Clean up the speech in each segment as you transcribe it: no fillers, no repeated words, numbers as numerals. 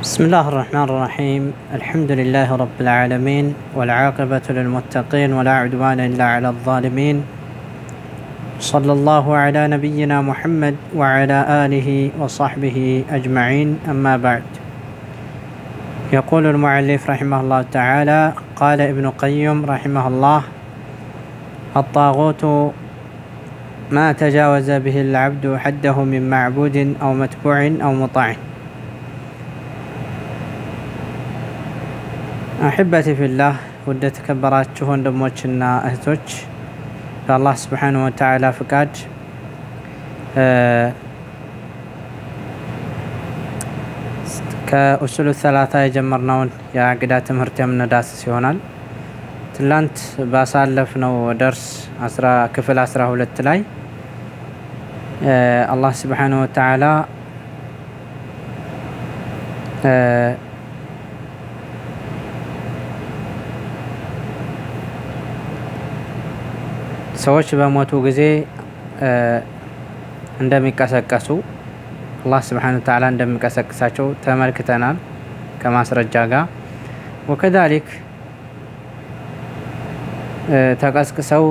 بسم الله الرحمن الرحيم. الحمد لله رب العالمين، والعاقبة للمتقين، ولا عدوان إلا على الظالمين. صلى الله على نبينا محمد وعلى آله وصحبه أجمعين، أما بعد. يقول المؤلف رحمه الله تعالى: قال ابن قيم رحمه الله: الطاغوت ما تجاوز به العبد حده من معبود أو متبوع أو مطاع. أحبتي في الله، ودت كبراتችሁ ወንድሞችና እህቶች በአላህ ስብሓነሁ ወተዓላ ፍቃድ ከኡሱሉ ሰላሳ የጀመርነውን የአቂዳ ትምህርት የምንዳስስ ይሆናል። ትላንት ባሳለፍነው ደርስ ክፍል 12 ላይ አላህ ስብሓነሁ ወተዓላ ሰዎች በሞቱ ጊዜ እንደሚቀሰቀሱ አላህ ስብሓነሁ ወተዓላ እንደሚቀሰቅሳቸው ተመልክተናል ከማስረጃ ጋር። ወከዛሊክ ተቀስቅሰው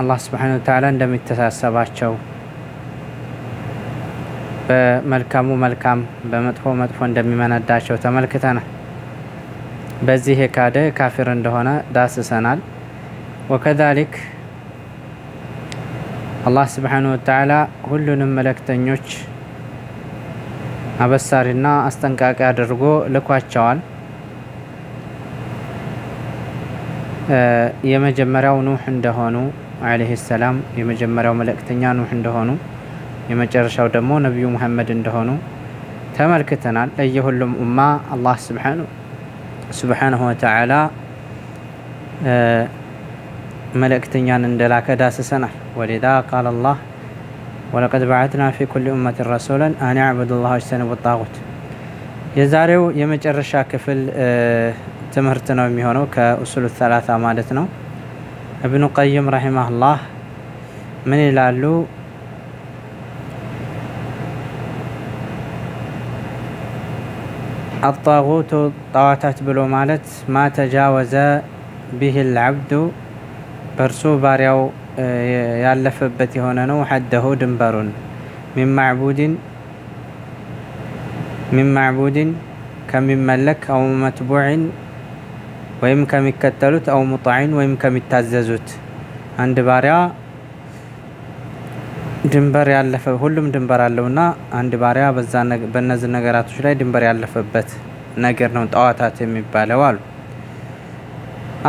አላህ ስብሓነሁ ወተዓላ እንደሚተሳሰባቸው፣ በመልካሙ መልካም በመጥፎ መጥፎ እንደሚመነዳቸው ተመልክተናል። በዚህ የካደ ካፊር እንደሆነ ዳስሰናል። ወከዛሊክ አላህ ስብሓነሁ ወተዓላ ሁሉንም መልእክተኞች አበሳሪና አስጠንቃቂ አድርጎ ልኳቸዋል። የመጀመሪያው ኑህ እንደሆኑ ዓለይሂ ሰላም የመጀመሪያው መልእክተኛ ኑህ እንደሆኑ፣ የመጨረሻው ደግሞ ነቢዩ ሙሐመድ እንደሆኑ ተመልክተናል። ለየሁሉም ኡማ አላህ ስብሓነሁ ወተዓላ መልእክተኛን እንደላከ ዳስሰናል። ወሊዛ ቃለ አላህ ወለቀድ በዐትና ፊ ኩሊ ኡመትን ረሱለን አን ያዕቡዱ ላህ ወጅተኒቡ ጣጉት። የዛሬው የመጨረሻ ክፍል ትምህርት ነው የሚሆነው ከኡሱሉ ሰላሳ ማለት ነው። እብኑ ቀይም ረሂመሁላህ ምን ይላሉ? አጣጉቱ ጣዋታት ብሎ ማለት ማ ተጃወዘ ቢሂል ዐብዱ በእርሱ ባሪያው ያለፈበት የሆነ ነው። ሐደሁ ድንበሩን ሚን ማዕቡድን ከሚመለክ፣ አው መትቡዕን ወይም ከሚከተሉት፣ አው ሙጣዕን ወይም ከሚታዘዙት። አንድ ባሪያ ድንበር ያለፈ፣ ሁሉም ድንበር አለውና አንድ ባሪያ በእነዚህ ነገራቶች ላይ ድንበር ያለፈበት ነገር ነው ጣዋታት የሚባለው አሉ።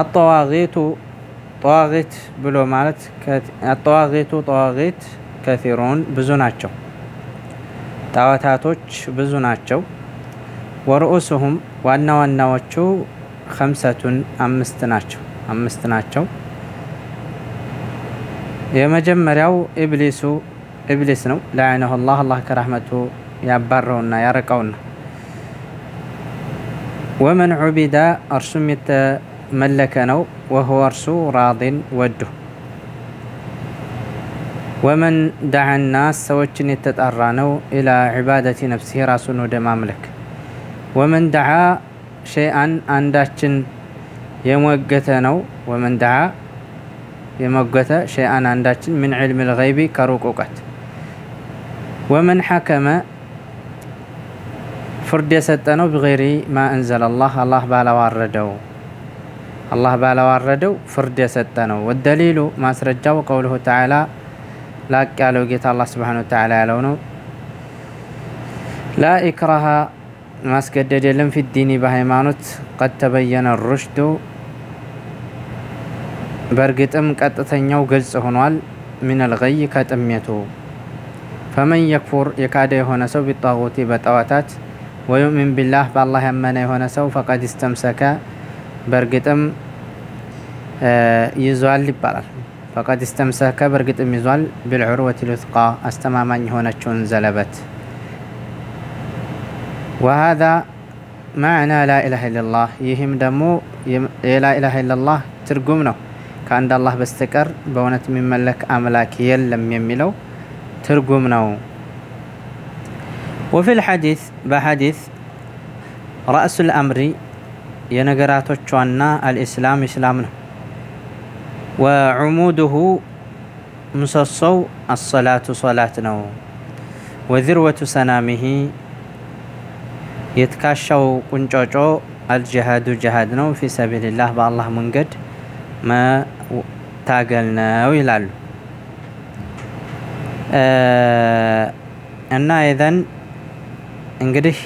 አጠዋጊቱ ጠዋጊት ብሎ ማለት ጠዋጊት ከሲሩን ብዙ ናቸው፣ ጣዖታቶች ብዙ ናቸው። ወርኡሱሁም ዋና ዋናዎቹ ኸምሰቱን አምስት ናቸው። የመጀመሪያው ኢብሊስ ነው። ለዐነሁ አላህ ከረሕመቱ ያባረውና ያረቀውና። ወመን ዑቢደ እርሱም መለከ ነው። ወሁወ እርሱ ራዲን ወዱ። ወመን ደዓ ናስ ሰዎችን የተጣራ ነው። ኢላ ዒባደቲ ነፍሲህ ራሱን ወደ ማምለክ። ወመን ደዓ ሸይአን አንዳችን የሞገተ ነው። ወመን ደዓ የሞገተ ሸይአን አንዳችን ምን ዒልም ልገይቢ ከሩቅ እውቀት። ወመን ሐከመ ፍርድ የሰጠ ነው። ቢገይሪ ማ አንዘለ አላህ ባላዋረደው ፍርድ የሰጠ ነው። ወደሊሉ ማስረጃው ቀውሉሁ ተዓላ ላቅ ያለው ጌታ አላህ ስብሓነሁ ወተዓላ ያለው ነው። ላ ኢክራሃ ማስገደድ የለም፣ ፊዲኒ በሃይማኖት፣ ቀድ ተበየነ ሩሽዱ በእርግጥም ቀጥተኛው ግልጽ ሆኗል፣ ሚነል ገይ ከጥሜቱ። ፈመን የክፉር የካደ የሆነ ሰው ቢጣጉቲ በጣዖታት፣ ወዩእሚን ቢላህ በአላህ ያመነ የሆነ ሰው ፈቀድ እስተምሰከ በእርግጥም ይዟል ይባላል። ፈቀድ እስተምሰከ በእርግጥም ይዟል፣ ቢልዑርወቲል ውስቃ አስተማማኝ የሆነችውን ዘለበት። ወሃዛ ማዕና ላኢላሃ ኢለላህ ይህም ደግሞ የላኢላሃ ኢለላህ ትርጉም ነው። ከአንድ አላህ በስተቀር በእውነት የሚመለክ አምላክ የለም የሚለው ትርጉም ነው። ወፊል ሐዲስ በሐዲስ ረእሱል አምሪ የነገራቶች ዋና አልኢስላም ኢስላም ነው። ወዑሙዱሁ ምሰሶው አሰላቱ ሶላት ነው። ወዚርወቱ ሰናሚሂ የትካሻው ቁንጮጮ አልጅሃዱ ጅሃድ ነው። ፊ ሰቢልላህ በአላህ መንገድ መታገል ነው ይላሉ። እና ኢዘን እንግዲህ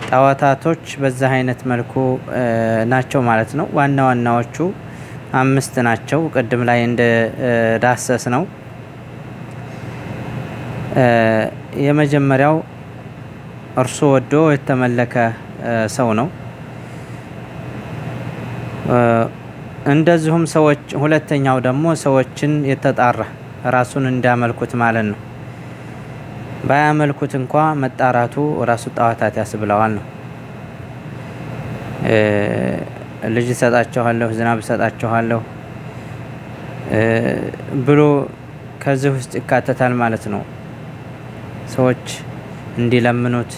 ጣዖታቶች በዛ አይነት መልኩ ናቸው ማለት ነው። ዋና ዋናዎቹ 5 ናቸው። ቅድም ላይ እንደ ዳሰስ ነው። የመጀመሪያው እርሱ ወዶ የተመለከ ሰው ነው። እንደዚሁም ሰዎች ሁለተኛው ደግሞ ሰዎችን የተጣራ ራሱን እንዲያመልኩት ማለት ነው። ባያመልኩት እንኳ መጣራቱ ራሱ ጣዖታት ያስብለዋል ነው። ልጅ እሰጣቸዋለሁ፣ ዝናብ እሰጣቸዋለሁ ብሎ ከዚህ ውስጥ ይካተታል ማለት ነው። ሰዎች እንዲለምኑት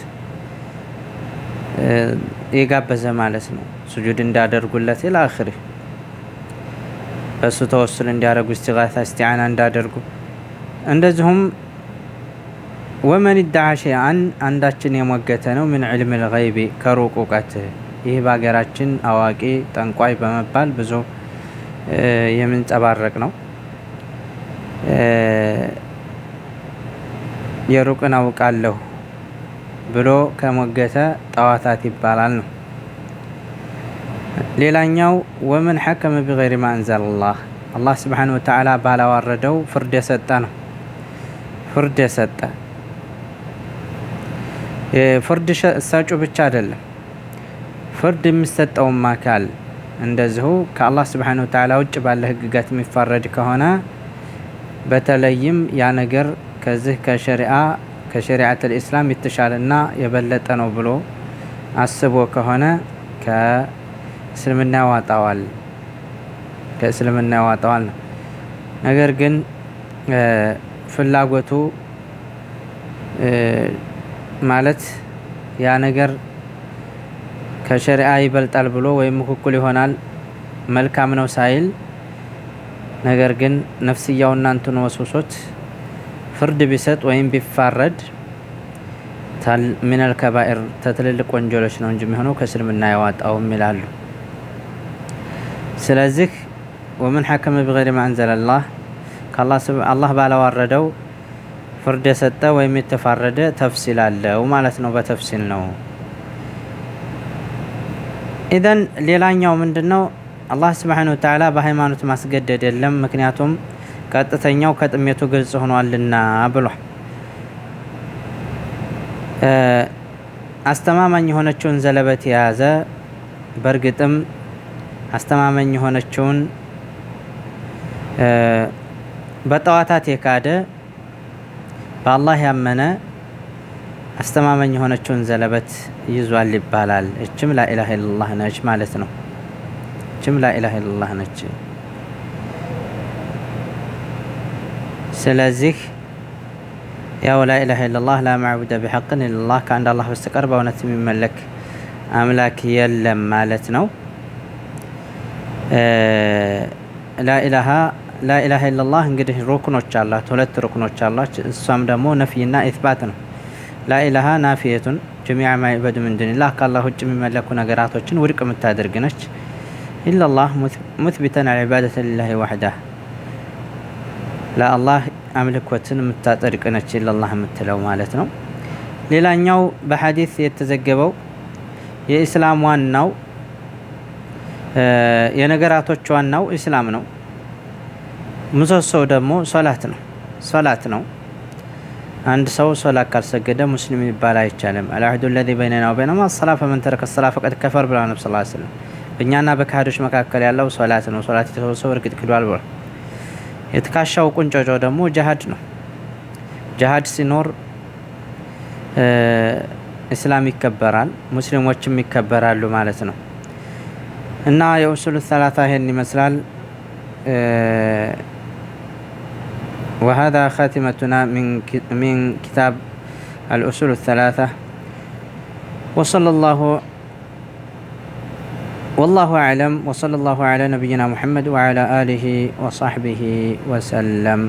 የጋበዘ ማለት ነው። ሱጁድ እንዳደርጉለት ኢላ አኺሪ በሱ ተወሱል እንዲያደርጉ ኢስቲጋሳ ኢስቲዓና እንዳደርጉ። እንደዚሁም ወመን ይደዓ ሸይአን አንዳችን የሞገተ ነው ምን ዒልሚል ገይቢ ከሩቅ እውቀት። ይህ በሀገራችን አዋቂ ጠንቋይ በመባል ብዙ የምንጸባረቅ ነው። የሩቅን አውቃለሁ ብሎ ከሞገተ ጣዖታት ይባላል ነው። ሌላኛው ወመን ሐከመ ቢገይሪ ማ አንዘለላህ አላህ ስብሓነሁ ወተዓላ ባላዋረደው ፍርድ የሰጠ ነው። ፍርድ የሰጠ ፍርድ ሰጩ ብቻ አይደለም፣ ፍርድ የሚሰጠውም አካል እንደዚሁ ከአላህ ስብሓነሁ ወተዓላ ውጭ ባለ ህግጋት የሚፋረድ ከሆነ በተለይም ያ ነገር ከዚህ ከሸሪዓተል ኢስላም የተሻለና የበለጠ ነው ብሎ አስቦ ከሆነ ከእስልምና ያዋጣዋል ነው። ነገር ግን ፍላጎቱ ማለት ያ ነገር ከሸሪዓ ይበልጣል ብሎ ወይም እኩል ይሆናል መልካም ነው ሳይል፣ ነገር ግን ነፍስያውና እንትኑ ወስውሶት ፍርድ ቢሰጥ ወይም ቢፋረድ ሚነል ከባኢር ተትልልቅ ወንጀሎች ነው እንጂ የሚሆነው ከእስልምና ያዋጣውም ይላሉ። ስለዚህ ወመን ሐከመ ቢገይሪ ማ አንዘለላህ አላህ ባላዋረደው ፍርድ የሰጠ ወይም የተፋረደ ተፍሲል አለው ማለት ነው። በተፍሲል ነው። ኢዘን ሌላኛው ምንድነው? አላህ ስብሓነሁ ወተዓላ በሃይማኖት ማስገደድ የለም፣ ምክንያቱም ቀጥተኛው ከጥሜቱ ግልጽ ሆኗልና ብሏል። አስተማማኝ የሆነችውን ዘለበት የያዘ በእርግጥም አስተማማኝ የሆነችውን በጣዖታት የካደ በአላህ ያመነ አስተማማኝ የሆነችውን ዘለበት ይዟል ይባላል። እችም ላኢላሃ ኢለላህ ነች ማለት ነው። እችም ላኢላሃ ኢለላህ ነች። ስለዚህ ያው ላኢላሃ ኢለላህ ላ ማዕቡደ ቢሐቅን ኢለላህ ከአንድ አላህ በስተቀር በእውነት የሚመለክ አምላክ የለም ማለት ነው። ላኢላሃ ኢለላህ እንግዲህ ሩክኖች አላት፣ 2 ሩክኖች አላት። እሷም ደግሞ ነፍይና ኢስባት ነው። ላኢላሃ ናፊየቱን ጀሚዓ ማ ዩዕበዱ ሚን ዱኒላህ ከአላህ ውጭ የሚመለኩ ነገራቶችን ውድቅ የምታደርግ ነች። ኢለላህ ሙትቢተን አልዒባደተ ሊላሂ ወሕዳህ ለአላህ አምልኮትን የምታጠድቅ ነች። ኢለላህ የምትለው ማለት ነው። ሌላኛው በሐዲስ የተዘገበው የኢስላም ዋናው የነገራቶች ዋናው ኢስላም ነው። ምሰሶው ደግሞ ሶላት ነው። አንድ ሰው ሶላት ካልሰገደ ሙስሊም ይባል አይቻልም። አልዐህዱ አለዚ በይነና ወበይነሁም አሰላህ ፈመን ተረከ ሰላህ ፈቀድ ከፈር ብለዋል ነብዩ ሰለላሁ ዐለይሂ ወሰለም። በእኛና በካህዶች መካከል ያለው ሶላት ነው። ሶላት የተወ ሰው እርግጥ ክዷል ብሏል። የትካሻው ቁንጮጮ ደግሞ ጅሃድ ነው። ጅሃድ ሲኖር ኢስላም ይከበራል፣ ሙስሊሞችም ይከበራሉ ማለት ነው። እና የኡሱሉ ሰላሳ ይሄን ይመስላል። وهذا خاتمتنا من كتاب الأصول الثلاثة، وصلى الله والله أعلم وصلى الله على نبينا محمد وعلى آله وصحبه وسلم.